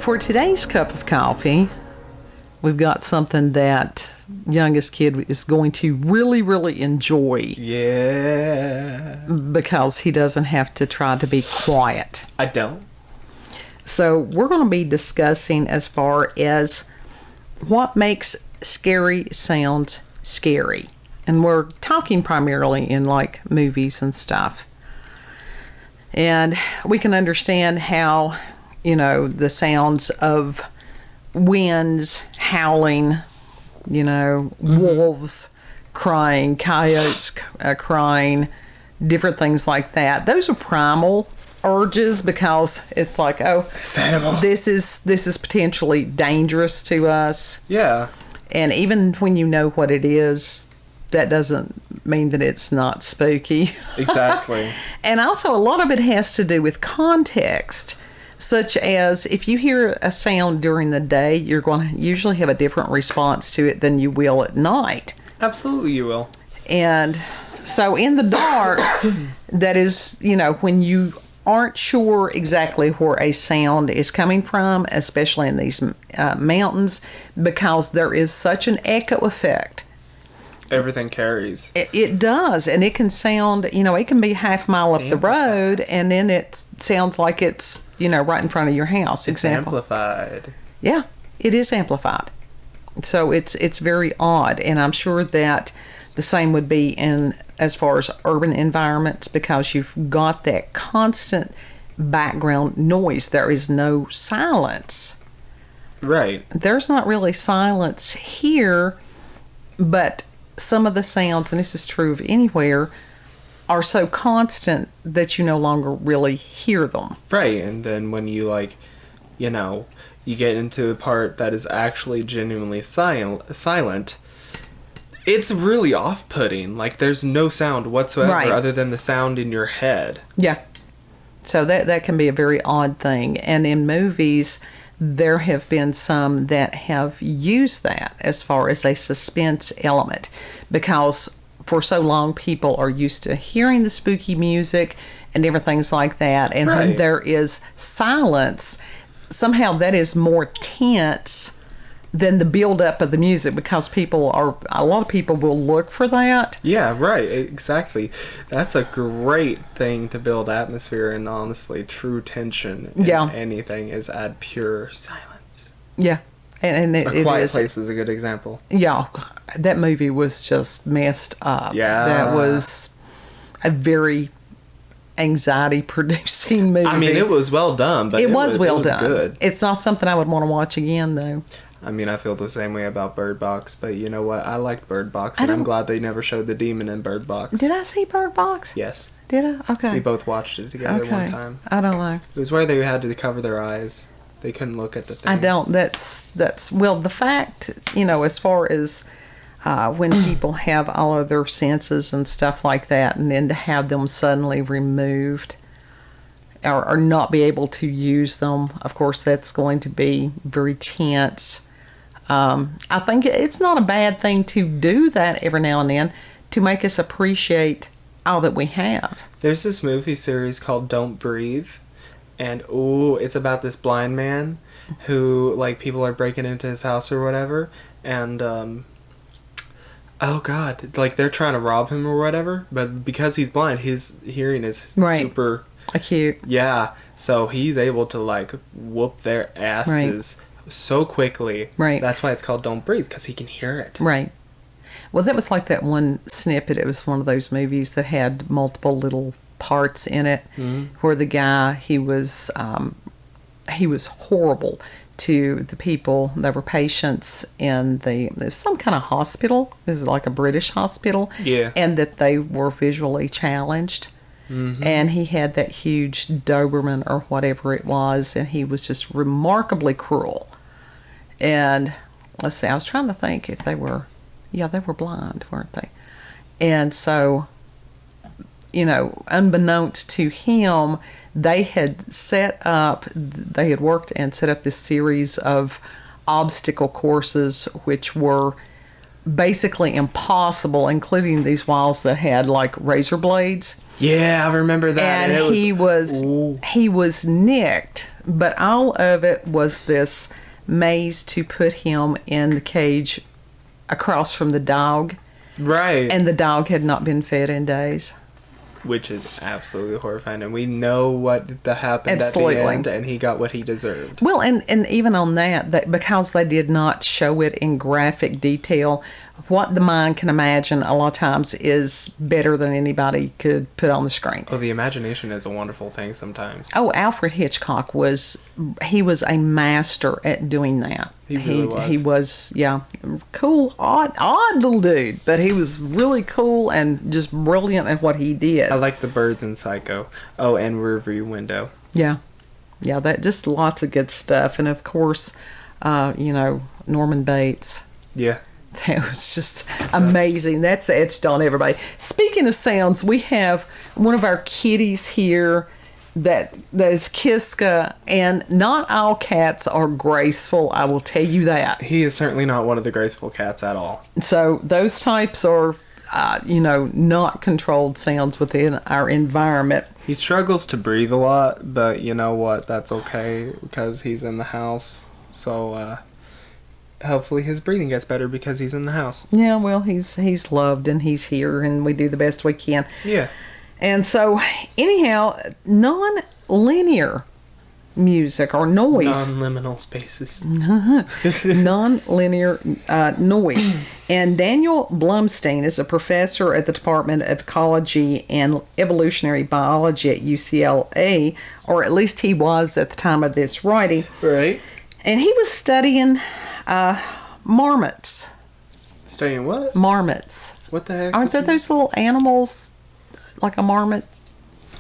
For today's cup of coffee, we've got something that youngest kid is going to really, really enjoy. Yeah. Because he doesn't have to try to be quiet. I don't. So we're going to be discussing as far as what makes scary sounds scary. And we're talking primarily in like movies and stuff. And we can understand how, the sounds of winds howling, wolves crying, coyotes crying, different things like that. Those are primal urges because it's like, it's animal. This is potentially dangerous to us. Yeah. And even when you know what it is, that doesn't mean that it's not spooky. Exactly. And also a lot of it has to do with context, such as if you hear a sound during the day, you're going to usually have a different response to it than you will at night. Absolutely you will. And so in the dark, that is, when you aren't sure exactly where a sound is coming from, especially in these mountains, because there is such an echo effect. Everything carries. It does, and it can sound, it can be half a mile up the road, and then it sounds like it's, right in front of your house. It's amplified. Yeah, it is amplified. So it's very odd, and I'm sure that the same would be in as far as urban environments, because you've got that constant background noise. There is no silence. Right. There's not really silence here, but some of the sounds, and this is true of anywhere, are so constant that you no longer really hear them. Right, and then when you you get into a part that is actually genuinely silent, it's really off-putting. Like, there's no sound whatsoever other than the sound in your head. Yeah. So that can be a very odd thing. And in movies, there have been some that have used that as far as a suspense element, because for so long people are used to hearing the spooky music and different things like that. And when there is silence, somehow that is more tense than the build-up of the music, because a lot of people will look for that. Yeah, right, exactly. That's a great thing to build atmosphere, and honestly, true tension in anything is add pure silence. Yeah. And A Quiet Place is a good example. Yeah, that movie was just messed up. Yeah. That was a very anxiety-producing movie. I mean, it was well done, but it was well done. Good. It's not something I would want to watch again, though. I mean, I feel the same way about Bird Box, but you know what? I liked Bird Box, and I'm glad they never showed the demon in Bird Box. Did I see Bird Box? Yes. Did I? Okay. We both watched it together one time. I don't know. It was where they had to cover their eyes. They couldn't look at the thing. I don't. That's well, the fact, as far as when people have all of their senses and stuff like that, and then to have them suddenly removed or not be able to use them, of course, that's going to be very tense. I think it's not a bad thing to do that every now and then to make us appreciate all that we have. There's this movie series called Don't Breathe, and it's about this blind man who, like, people are breaking into his house or whatever, and like they're trying to rob him or whatever, but because he's blind, his hearing is super acute. Yeah, so he's able to like whoop their asses so quickly. Right. That's why it's called Don't Breathe, because he can hear it. Right. Well, that was like that one snippet. It was one of those movies that had multiple little parts in it, where the guy, he was horrible to the people that were patients in some kind of hospital. It was like a British hospital. Yeah. And that they were visually challenged. Mm-hmm. And he had that huge Doberman or whatever it was, and he was just remarkably cruel. And let's see, I was trying to think if they were blind, weren't they? And so, unbeknownst to him, they had worked and set up this series of obstacle courses, which were basically impossible, including these walls that had like razor blades. Yeah, I remember that. And he was nicked But all of it was this maze to put him in the cage across from the dog. Right. And the dog had not been fed in days. Which is absolutely horrifying. And we know what happened Absolutely. At the end, and he got what he deserved. Well, and even on that, because they did not show it in graphic detail, what the mind can imagine a lot of times is better than anybody could put on the screen. Oh, the imagination is a wonderful thing sometimes. Oh, Alfred Hitchcock was a master at doing that. He really was. He was, yeah, cool, odd little dude, but he was really cool and just brilliant at what he did. I like the birds in Psycho. Oh, and Rearview Window. Yeah, that just lots of good stuff, and of course, Norman Bates. Yeah. That was just amazing. That's etched on everybody. Speaking of sounds, we have one of our kitties here that is Kiska, and not all cats are graceful, I will tell you that. He is certainly not one of the graceful cats at all. So those types are, not controlled sounds within our environment. He struggles to breathe a lot, but you know what? That's okay because he's in the house. So, hopefully his breathing gets better because he's in the house. Yeah, well, he's loved and he's here, and we do the best we can. Yeah. And so, anyhow, non-linear music or noise. Non-liminal spaces. Non-linear noise. And Daniel Blumstein is a professor at the Department of Ecology and Evolutionary Biology at UCLA, or at least he was at the time of this writing. Right. And he was studying marmots. Studying what? Marmots. What the heck? Aren't there those little animals like a marmot?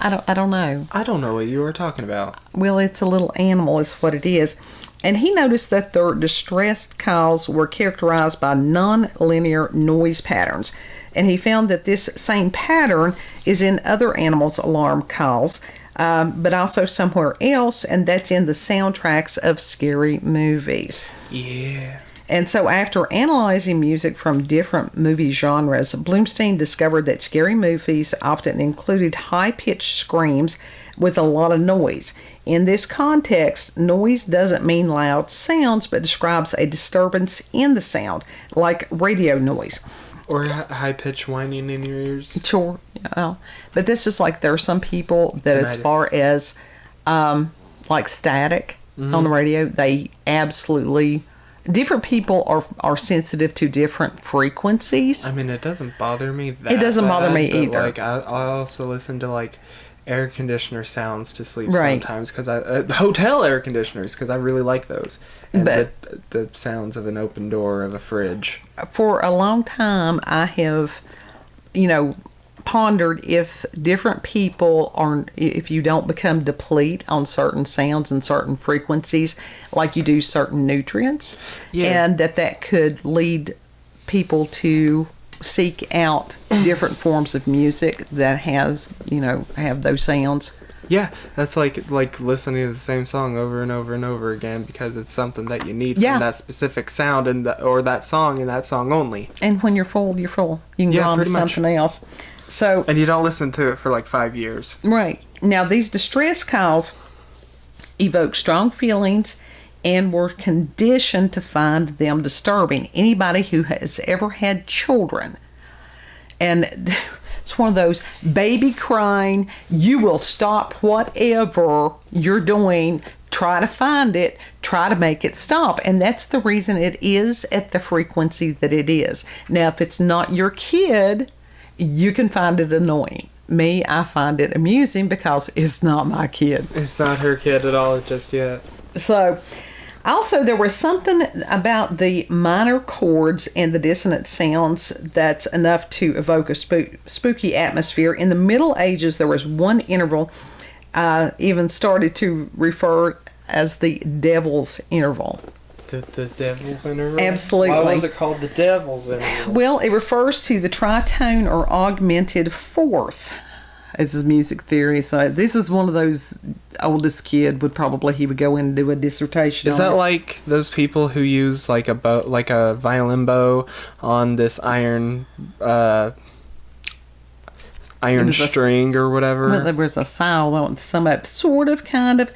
I don't know. I don't know what you were talking about. Well, it's a little animal is what it is. And he noticed that their distressed calls were characterized by non-linear noise patterns. And he found that this same pattern is in other animals' alarm calls, but also somewhere else, and that's in the soundtracks of scary movies. Yeah. And so after analyzing music from different movie genres, Blumstein discovered that scary movies often included high-pitched screams with a lot of noise. In this context, noise doesn't mean loud sounds, but describes a disturbance in the sound, like radio noise. Or high-pitched whining in your ears. Sure, yeah. But this is like there are some people that as far as like static on the radio, they absolutely... Different people are sensitive to different frequencies. I mean, it doesn't bother me that It doesn't bother me but, either. Like, I also listen to, like, air conditioner sounds to sleep Right. sometimes. Because hotel air conditioners, because I really like those. And But- the sounds of an open door of a fridge. For a long time, I have, pondered if different people if you don't become deplete on certain sounds and certain frequencies, like you do certain nutrients, and that could lead people to seek out different forms of music that have those sounds. Yeah, that's like listening to the same song over and over and over again because it's something that you need Yeah. from that specific sound or that song and that song only. And when you're full, you're full. You can Yeah, go on to pretty much. something else. So, And you don't listen to it for like 5 years. right. Now, these distress calls evoke strong feelings and were conditioned to find them disturbing. Anybody who has ever had children, and it's one of those baby crying, you will stop whatever you're doing, try to find it, try to make it stop. And that's the reason it is at the frequency that it is. Now, if it's not your kid, you can find it annoying. Me, I find it amusing because it's not my kid. It's not her kid at all just yet. So, also, there was something about the minor chords and the dissonant sounds that's enough to evoke a spooky atmosphere. In the Middle Ages, there was one interval even started to refer as the devil's interval. The devil's interval? Absolutely. Why was it called the devil's interval? Well, it refers to the tritone or augmented fourth. It's music theory. So this is one of those oldest kid he would go in and do a dissertation. Is that like those people who use like a bow, like a violin bow on this iron string or whatever? Well, there was a sound on some of it, sort of, kind of.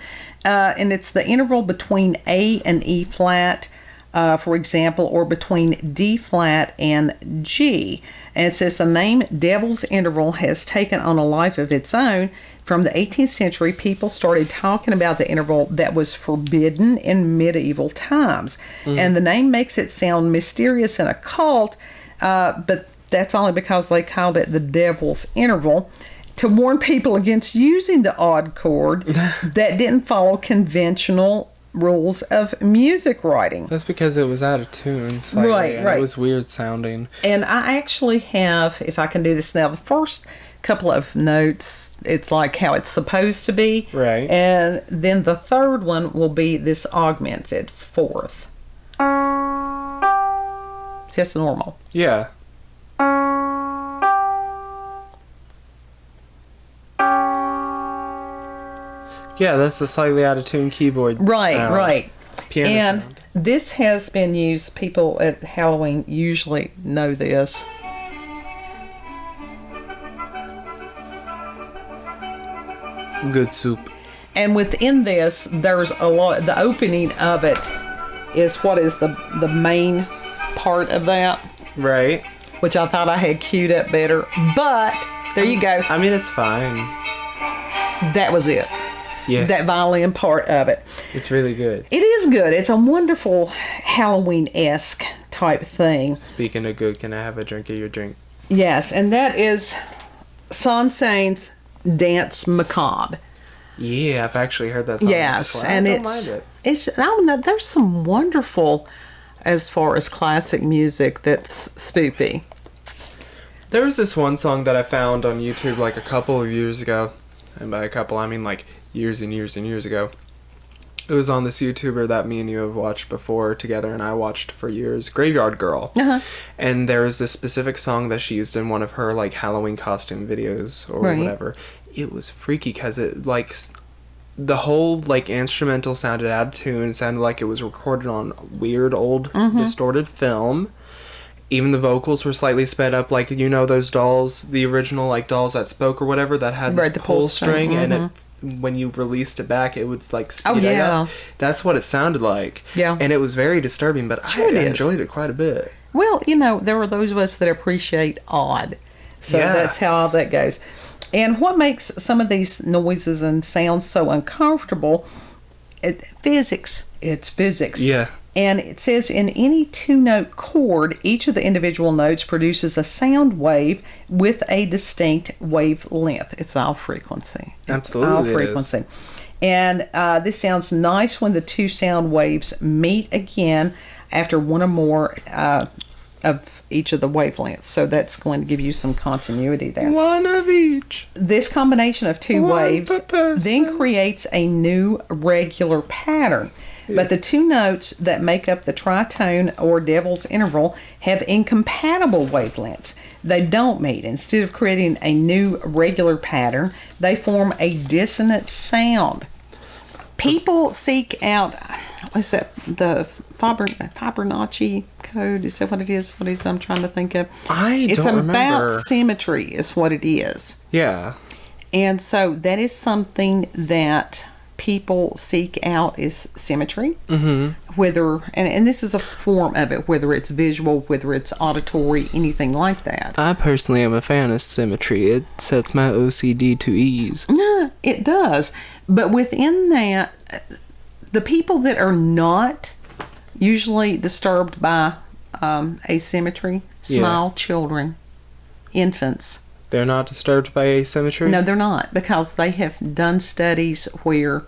And it's the interval between A and E flat, for example, or between D flat and G. And it says the name Devil's Interval has taken on a life of its own. From the 18th century, people started talking about the interval that was forbidden in medieval times. And the name makes it sound mysterious and occult, but that's only because they called it the Devil's Interval to warn people against using the odd chord that didn't follow conventional rules of music writing. That's because it was out of tune slightly, Right. It was weird sounding. And I actually have, if I can do this now, the first couple of notes, it's like how it's supposed to be. Right. And then the third one will be this augmented fourth. It's just normal. Yeah. Yeah, that's the slightly out of tune keyboard Right, sound. right. Piano And sound. this has been used, people at Halloween usually know this. Good soup. And within this, there's a lot, the opening of it is what is the main part of that, Right. which I thought I had queued up better. But there you go. I mean, it's fine. That was it. Yeah. That violin part of it. It's really good. It is good. It's a wonderful Halloween-esque type thing. Speaking of good, can I have a drink of your drink? Yes, and that is Sansane's Dance Macabre. Yeah, I've actually heard that song. Yes, before. and I don't mind it. it's I don't know, there's some wonderful, as far as classic music, that's spoopy. There was this one song that I found on YouTube like a couple of years ago. And by a couple, I mean like years and years and years ago. It was on this YouTuber that me and you have watched before together, and I watched for years, Graveyard Girl. Uh-huh. And there was this specific song that she used in one of her like Halloween costume videos or Right. whatever. It was freaky because it like the whole like instrumental sounded out of tune, sounded like it was recorded on weird old distorted film. Even the vocals were slightly sped up, like, you know, those dolls, the original like dolls that spoke or whatever that had Right, the pull string, and it, when you released it back, it would like speed Oh, it yeah. up. That's what it sounded like. Yeah. And it was very disturbing, but Sure it I is. enjoyed it quite a bit. Well, you know, there are those of us that appreciate odd. So Yeah. that's how all that goes. And what makes some of these noises and sounds so uncomfortable? Physics. It's physics. Yeah. And it says in any two-note chord, each of the individual notes produces a sound wave with a distinct wavelength. It's all frequency. Absolutely, All it is. frequency. And this sounds nice when the two sound waves meet again after one or more of each of the wavelengths. So that's going to give you some continuity there. One of each. This combination of two One waves per person. then creates a new regular pattern. But the two notes that make up the tritone or devil's interval have incompatible wavelengths. They don't meet. Instead of creating a new regular pattern, they form a dissonant sound. People seek out, what's that, the Fibonacci code? Is that what it is? What is it I'm trying to think of? It's about remember. symmetry is what it is. Yeah. And so that is something that people seek out is symmetry. Mm-hmm. Whether, and this is a form of it, whether it's visual, whether it's auditory, anything like that. I personally am a fan of symmetry. It sets my OCD to ease. Yeah, it does. But within that, the people that are not usually disturbed by asymmetry, small children, infants. They're not disturbed by asymmetry? No, they're not, because they have done studies where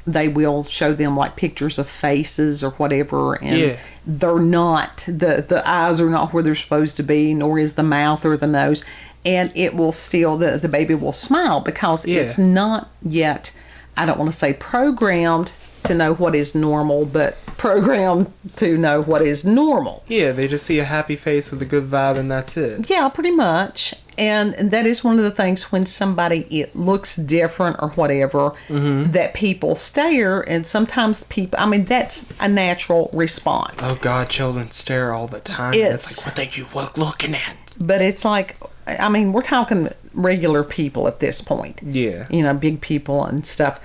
they will show them like pictures of faces or whatever, and they're not, the eyes are not where they're supposed to be, nor is the mouth or the nose, and it will still, the baby will smile because it's not yet, I don't want to say programmed to know what is normal, but programmed to know what is normal. Yeah, they just see a happy face with a good vibe and that's it. Yeah, pretty much. And that is one of the things when somebody, it looks different or whatever, that people stare, and sometimes people, I mean, that's a natural response. Oh God, children stare all the time. It's like, what are you looking at? But it's like, I mean, we're talking regular people at this point. Yeah. You know, big people and stuff.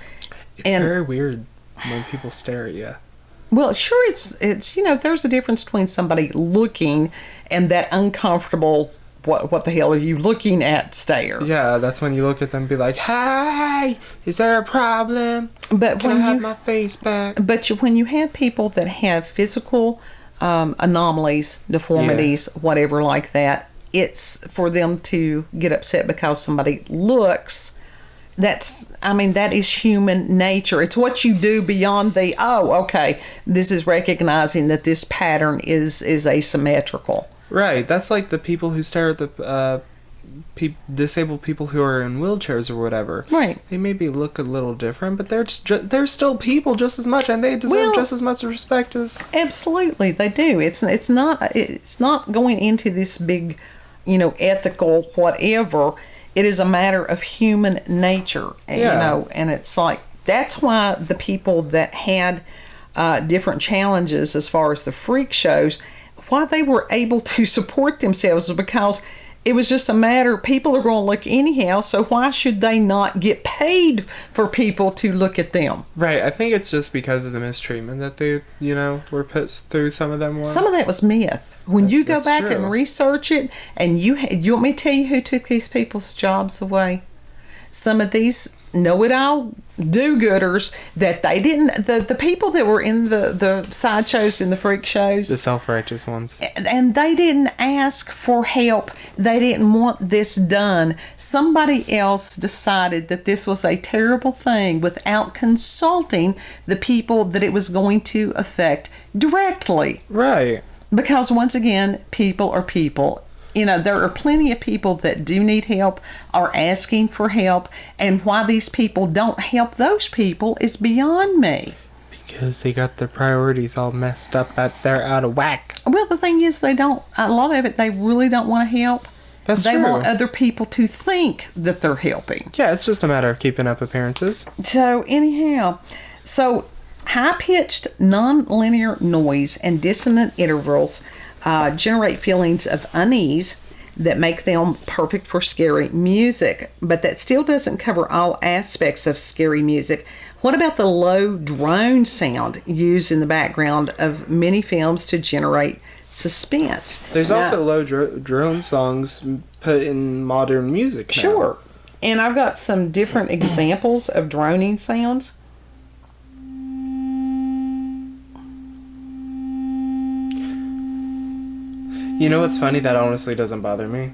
It's very weird when people stare at you. Well, sure, it's there's a difference between somebody looking and that uncomfortable, what the hell are you looking at stare. Yeah, that's when you look at them and be like, "Hey, is there a problem? But Can when I have you my face back?" But when you have people that have physical anomalies, deformities, whatever like that, it's for them to get upset because somebody looks. That is human nature. It's what you do beyond the, this is recognizing that this pattern is asymmetrical. Right. That's like the people who stare at the disabled people who are in wheelchairs or whatever. Right. They maybe look a little different, but they're still people just as much, and they deserve just as much respect as. Absolutely, they do. It's not going into this big, ethical whatever. It is a matter of human nature, and it's like that's why the people that had different challenges as far as the freak shows, why they were able to support themselves is because it was just a matter, people are going to look anyhow, so why should they not get paid for people to look at them? Right, I think it's just because of the mistreatment that they, were put through, some of them were. Some of that was myth. When you go back and research it, and you want me to tell you who took these people's jobs away? Some of these know-it-all do-gooders that they didn't, the people that were in the sideshows and the freak shows. The self-righteous ones. And they didn't ask for help. They didn't want this done. Somebody else decided that this was a terrible thing without consulting the people that it was going to affect directly. Right. Because once again, people are people. There are plenty of people that do need help, are asking for help, and why these people don't help those people is beyond me. Because they got their priorities all messed up, they're out of whack. Well, the thing is, a lot of it, they really don't want to help. That's true. They want other people to think that they're helping. Yeah, it's just a matter of keeping up appearances. So, anyhow, high-pitched, non-linear noise and dissonant intervals generate feelings of unease that make them perfect for scary music. But that still doesn't cover all aspects of scary music. What about the low drone sound used in the background of many films to generate suspense? There's also low drone songs put in modern music now. Sure. And I've got some different examples of droning sounds. You know what's funny? That honestly doesn't bother me.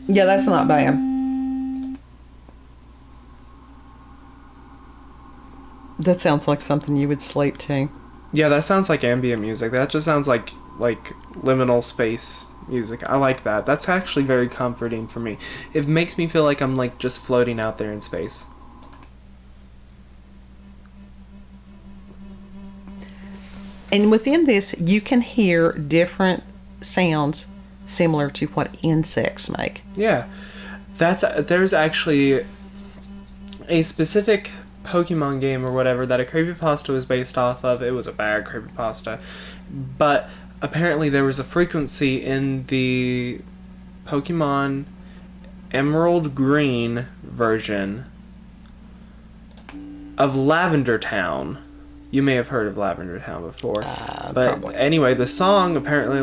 Yeah, that's not bad. That sounds like something you would sleep to. Yeah, that sounds like ambient music. That just sounds like liminal space music. I like that. That's actually very comforting for me. It makes me feel like I'm just floating out there in space. And within this, you can hear different sounds similar to what insects make. Yeah. There's actually a specific Pokemon game or whatever that a creepypasta was based off of. It was a bad creepypasta. But apparently there was a frequency in the Pokemon Emerald Green version of Lavender Town. You may have heard of Lavender Town before. But probably. Anyway, the song apparently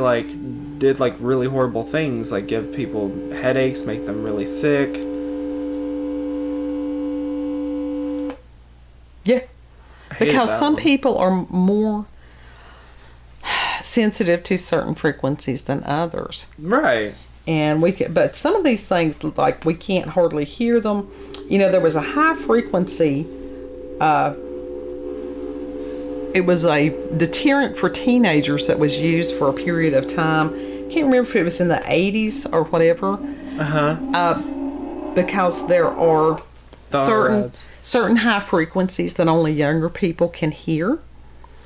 did really horrible things, give people headaches, make them really sick. Yeah. Because some people are more sensitive to certain frequencies than others. Right. And but some of these things, we can't hardly hear them. There was a high frequency, it was a deterrent for teenagers that was used for a period of time. Can't remember if it was in the 80s or whatever. Because there are certain high frequencies that only younger people can hear.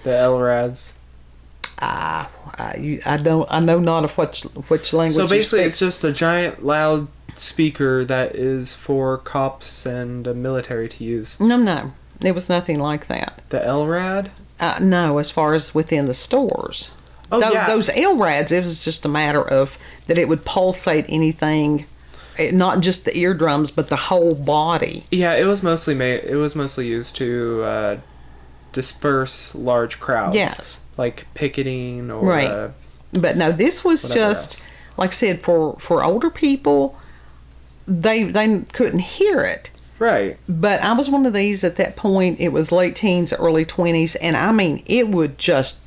The LRADs. I know not of which language. So basically, it's just a giant loud speaker that is for cops and military to use. No, it was nothing like that. The LRAD. No, as far as within the stores. Yeah. Those LRADs, it was just a matter of that it would pulsate anything, not just the eardrums, but the whole body. Yeah, it was mostly used to disperse large crowds. Yes. Like picketing or... Right. But no, this was just, else. like I said, for older people, they couldn't hear it. Right. But I was one of these at that point. It was late teens, early 20s. And I mean, it would just,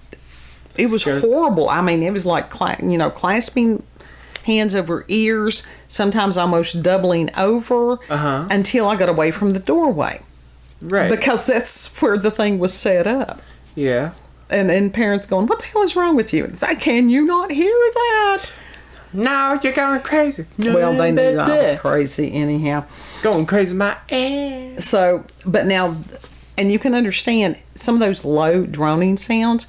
it was horrible. I mean, it was like, clasping hands over ears, sometimes almost doubling over until I got away from the doorway. Right. Because that's where the thing was set up. Yeah. And parents going, what the hell is wrong with you? And it's like, can you not hear that? No, you're going crazy. Well, they knew I was crazy anyhow. Going crazy my ass. So, but now, and you can understand some of those low droning sounds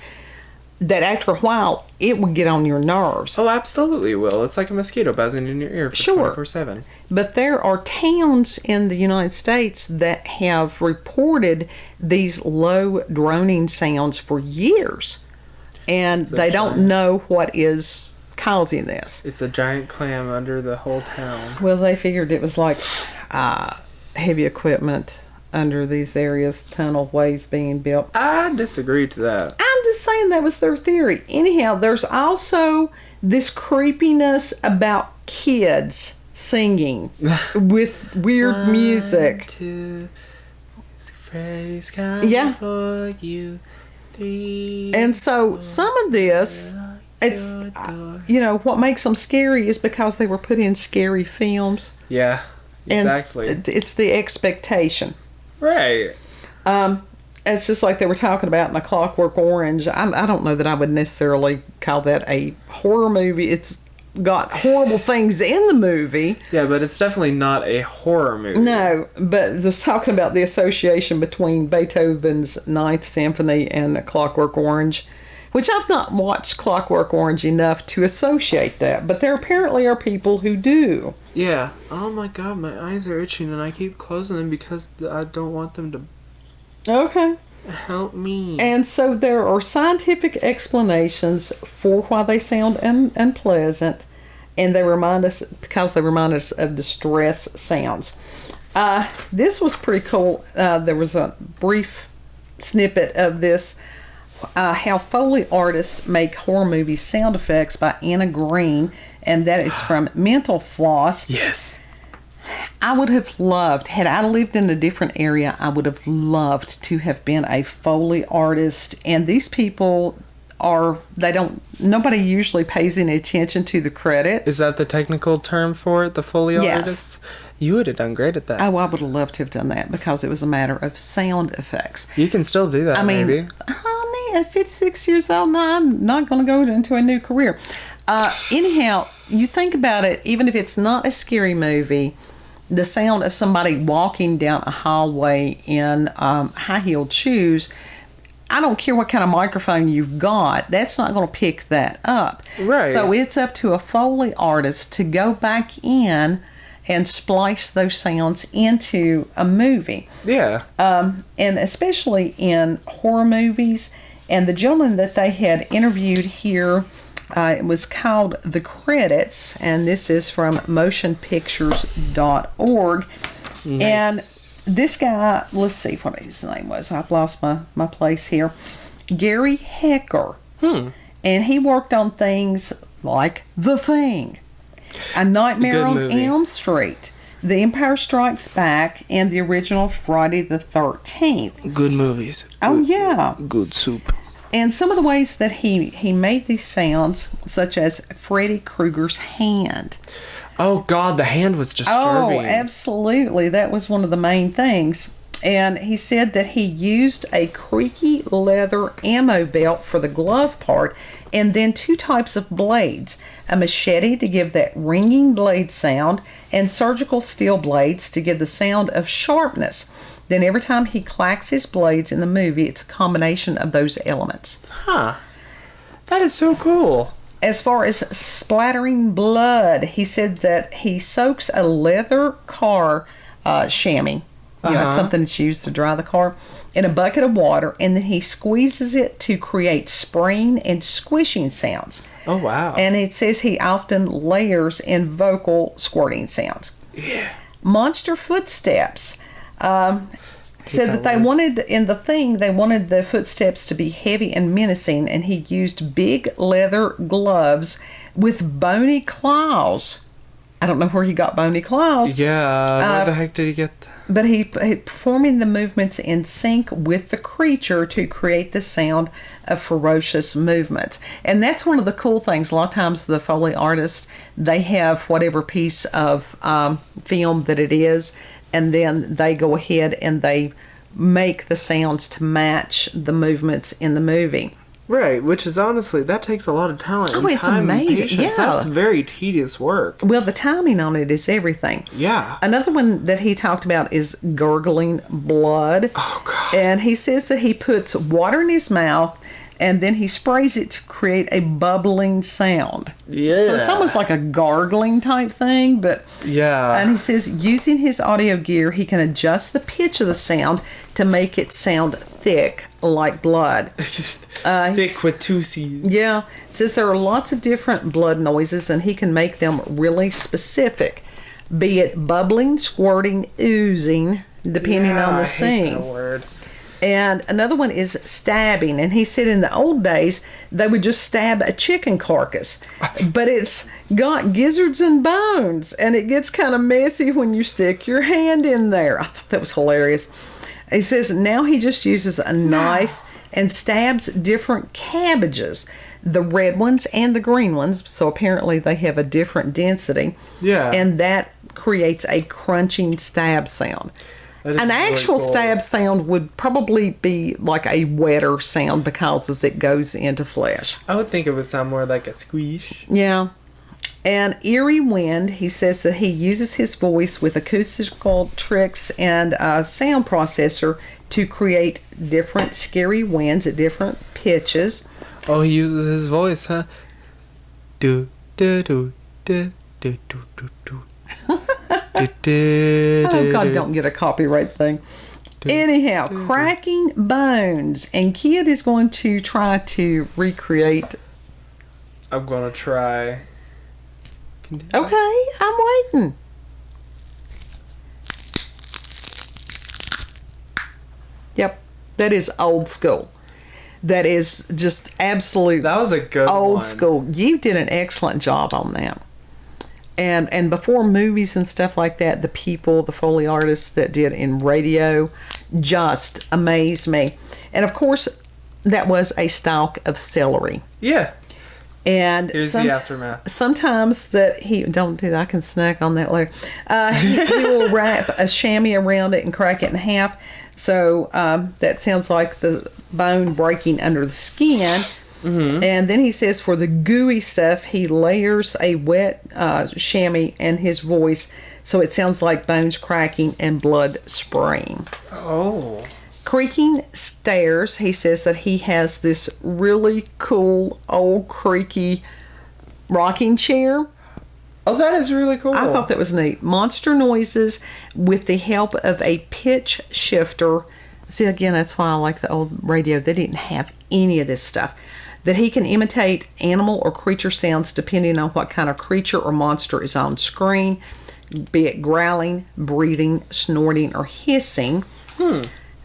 that after a while, it would get on your nerves. Oh, absolutely will. It's like a mosquito buzzing in your ear for 24/7. But there are towns in the United States that have reported these low droning sounds for years. And they don't know what is causing this. It's a giant clam under the whole town. Well, they figured it was like heavy equipment under these areas, tunnel ways being built. I disagree to that. I'm just saying that was their theory. Anyhow, there's also this creepiness about kids singing with weird music. 2, Freddy's coming for you. 3. And so some of this, it's, what makes them scary is because they were put in scary films. Yeah, exactly. And it's the expectation. Right. It's just like they were talking about in A Clockwork Orange. I don't know that I would necessarily call that a horror movie. It's got horrible things in the movie. Yeah, but it's definitely not a horror movie. No, but just talking about the association between Beethoven's Ninth Symphony and A Clockwork Orange, which I've not watched Clockwork Orange enough to associate that, but there apparently are people who do. Yeah. Oh my god, my eyes are itching and I keep closing them because I don't want them to... Okay. Help me. And so there are scientific explanations for why they sound unpleasant, and they remind us of distress sounds. This was pretty cool. There was a brief snippet of this, how Foley artists make horror movie sound effects by Anna Green, and that is from Mental Floss. Yes. I would have loved, had I lived in a different area, I would have loved to have been a Foley artist. And these people nobody usually pays any attention to the credits. Is that the technical term for it, the Foley artists? You would have done great at that. Oh, I would have loved to have done that because it was a matter of sound effects. You can still do that, maybe. Honey, if it's 6 years old, no, I'm not going to go into a new career. Anyhow, you think about it, even if it's not a scary movie, the sound of somebody walking down a hallway in high-heeled shoes, I don't care what kind of microphone you've got, that's not going to pick that up. Right. So it's up to a Foley artist to go back in and splice those sounds into a movie. Yeah. And especially in horror movies. And the gentleman that they had interviewed here, it was called The Credits, and this is from motionpictures.org. Nice. And this guy, let's see what his name was. I've lost my place here. Gary Hecker. And he worked on things like The Thing, A Nightmare on Elm Street, The Empire Strikes Back, and the original Friday the 13th. Good movies. Oh, yeah. Good soup. And some of the ways that he made these sounds, such as Freddy Krueger's hand. Oh, God, the hand was disturbing. Oh, absolutely. That was one of the main things. And he said that he used a creaky leather ammo belt for the glove part, and then 2 types of blades. A machete to give that ringing blade sound, and surgical steel blades to give the sound of sharpness. Then every time he clacks his blades in the movie, it's a combination of those elements. Huh. That is so cool. As far as splattering blood, he said that he soaks a leather car chamois, it's something that's used to dry the car, in a bucket of water, and then he squeezes it to create spraying and squishing sounds. Oh, wow. And it says he often layers in vocal squirting sounds. Yeah. Monster footsteps. Said that they wanted, in the thing, they wanted the footsteps to be heavy and menacing, and he used big leather gloves with bony claws. I don't know where he got bony claws. Yeah, where the heck did he get that? But he performing the movements in sync with the creature to create the sound of ferocious movements. And that's one of the cool things. A lot of times the Foley artists, they have whatever piece of film that it is, and then they go ahead and they make the sounds to match the movements in the movie. Right, which is honestly, that takes a lot of talent and it's time and amazing. patience. Yeah. That's very tedious work. Well, the timing on it is everything. Yeah. Another one that he talked about is gurgling blood. Oh, God. And he says that he puts water in his mouth and then he sprays it to create a bubbling sound. Yeah. So it's almost like a gargling type thing, but... Yeah. And he says using his audio gear, he can adjust the pitch of the sound to make it sound thick like blood. Thick with two C's. Yeah. It says there are lots of different blood noises and he can make them really specific, be it bubbling, squirting, oozing, depending on the scene. I hate that word. And another one is stabbing. And he said in the old days, they would just stab a chicken carcass. But it's got gizzards and bones. And it gets kind of messy when you stick your hand in there. I thought that was hilarious. He says now he just uses a knife and stabs different cabbages. The red ones and the green ones. So apparently they have a different density. Yeah. And that creates a crunching stab sound. An actual stab sound would probably be like a wetter sound because as it goes into flesh. I would think it would sound more like a squeeze. Yeah. And eerie wind, he says that he uses his voice with acoustical tricks and a sound processor to create different scary winds at different pitches. Oh, he uses his voice, huh? Do, do, do, do, do, do, do, do. Oh, God, don't get a copyright thing. Anyhow, cracking bones. And Kid is going to try to recreate. I'm going to try. Okay, I'm waiting. Yep, that is old school. That is just absolute. That was a good old one. school. You did an excellent job on that. And before movies and stuff like that, the people, the Foley artists that did in radio just amazed me. And of course, that was a stalk of celery. Yeah. And here's the aftermath. Sometimes that don't do that. I can snack on that later. He will wrap a chamois around it and crack it in half. So that sounds like the bone breaking under the skin. Mm-hmm. And then he says for the gooey stuff, he layers a wet chamois and his voice, so it sounds like bones cracking and blood spraying. Oh. Creaking stairs, he says that he has this really cool old creaky rocking chair. Oh, that is really cool. I thought that was neat. Monster noises with the help of a pitch shifter. See, again, that's why I like the old radio. They didn't have any of this stuff. That he can imitate animal or creature sounds depending on what kind of creature or monster is on screen, be it growling, breathing, snorting, or hissing.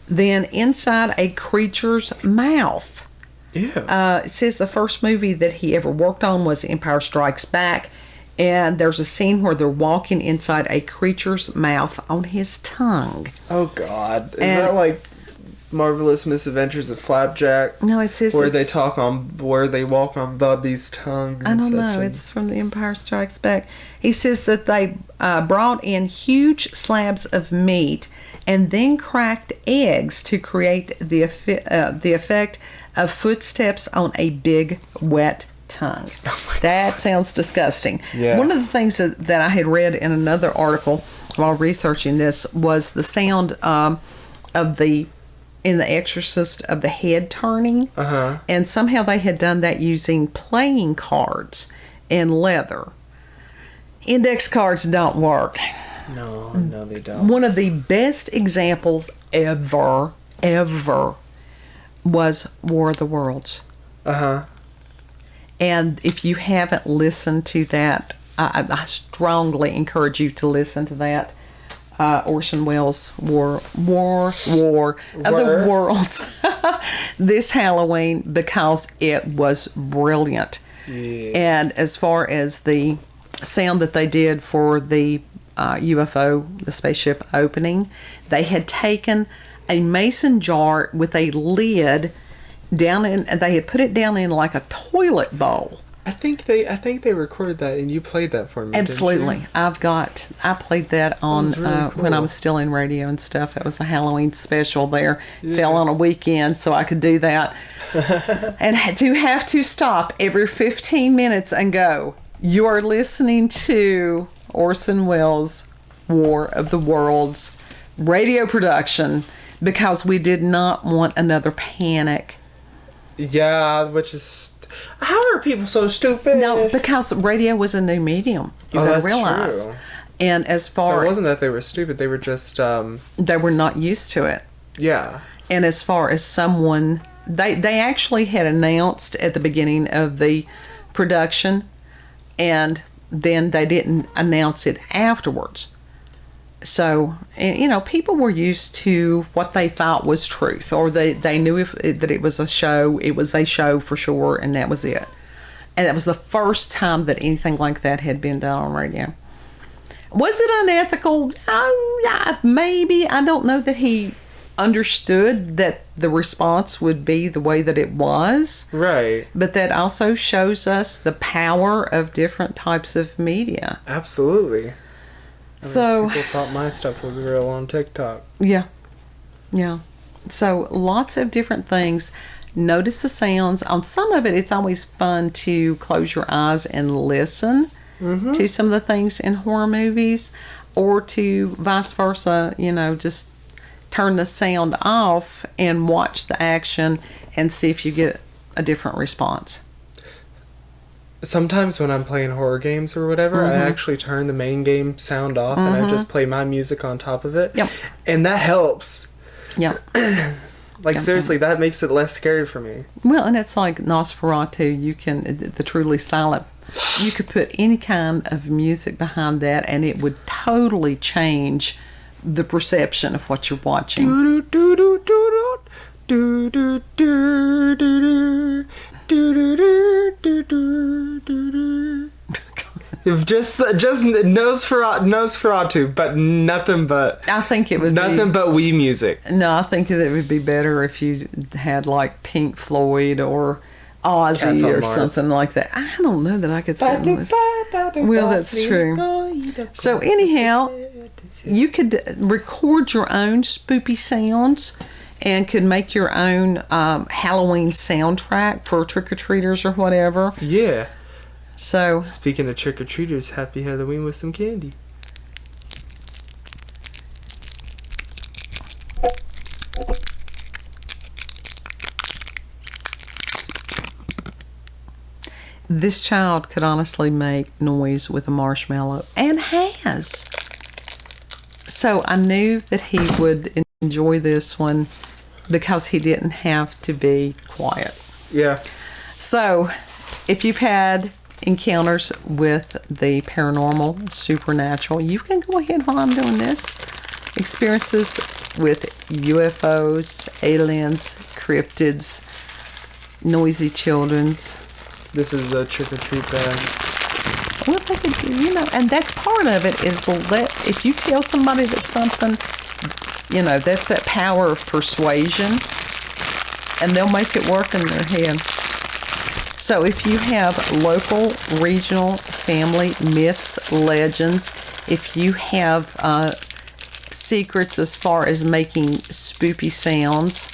Then inside a creature's mouth. Yeah. It says the first movie that he ever worked on was Empire Strikes Back, and there's a scene where they're walking inside a creature's mouth on his tongue. Oh, God. Is that like Marvelous Misadventures of Flapjack? No, it says where they walk on Bubby's tongue. I don't know. It's from The Empire Strikes Back. He says that they brought in huge slabs of meat and then cracked eggs to create the effect of footsteps on a big wet tongue. Oh that sounds disgusting. Yeah. One of the things that I had read in another article while researching this was the sound in The Exorcist of the head turning. And somehow they had done that using playing cards and leather. Index cards don't work. No, they don't. One of the best examples ever was War of the Worlds. And if you haven't listened to that, I strongly encourage you to listen to that. Orson Welles' War of the Worlds this Halloween because it was brilliant. Yeah. And as far as the sound that they did for the UFO, the spaceship opening, they had taken a mason jar with a lid down in, and they had put it down in like a toilet bowl. I think they recorded that and you played that for me. Absolutely. Didn't you? I played that on really when I cool. was still in radio and stuff. It was a Halloween special there. Yeah. Fell on a weekend, so I could do that. And to have to stop every 15 minutes and go, you are listening to Orson Welles' War of the Worlds radio production, because we did not want another panic. Yeah, which is... How are people so stupid? No, because radio was a new medium. You gotta realize. True. And as far... So it wasn't that they were stupid, they were just... They were not used to it. Yeah. And as far as someone... They actually had announced at the beginning of the production, and then they didn't announce it afterwards. So, and, people were used to what they thought was truth, or they knew that it was a show. It was a show for sure, and that was it. And that was the first time that anything like that had been done on radio. Was it unethical? Maybe. I don't know that he understood that the response would be the way that it was. Right. But that also shows us the power of different types of media. Absolutely. So people thought my stuff was real on TikTok. Yeah. So lots of different things. Notice the sounds. On some of it, it's always fun to close your eyes and listen to some of the things in horror movies, or to vice versa, just turn the sound off and watch the action and see if you get a different response. Sometimes when I'm playing horror games or whatever, I actually turn the main game sound off and I just play my music on top of it. Yep. And that helps. Yeah. Seriously, that makes it less scary for me. Well, and it's like Nosferatu. You can, the truly silent, you could put any kind of music behind that and it would totally change the perception of what you're watching. Just Nosferatu, but nothing but... I think it would nothing but Wii music. No, I think that it would be better if you had like Pink Floyd or Ozzy or something like that. I don't know that I could say this. Well, that's true. So anyhow, you could record your own spoopy sounds and could make your own Halloween soundtrack for trick-or-treaters or whatever. Yeah. So, speaking of trick-or-treaters, happy Halloween with some candy. This child could honestly make noise with a marshmallow, and has. So I knew that he would enjoy this one because he didn't have to be quiet. Yeah. So if you've had encounters with the paranormal, supernatural, you can go ahead while I'm doing this. Experiences with UFOs, aliens, cryptids, noisy children's. This is a trick-or-treat bag. Well, they could, and that's part of it, is if you tell somebody that something, that's that power of persuasion, and they'll make it work in their head. So if you have local, regional, family myths, legends, if you have secrets as far as making spoopy sounds,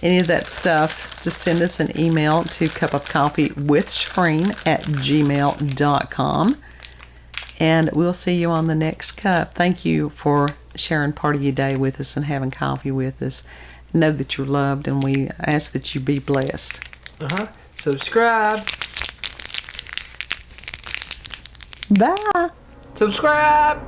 any of that stuff, just send us an email to cupofcoffeewithscream@gmail.com, and we'll see you on the next cup. Thank you for sharing part of your day with us and having coffee with us. Know that you're loved, and we ask that you be blessed. Subscribe. Bye. Subscribe.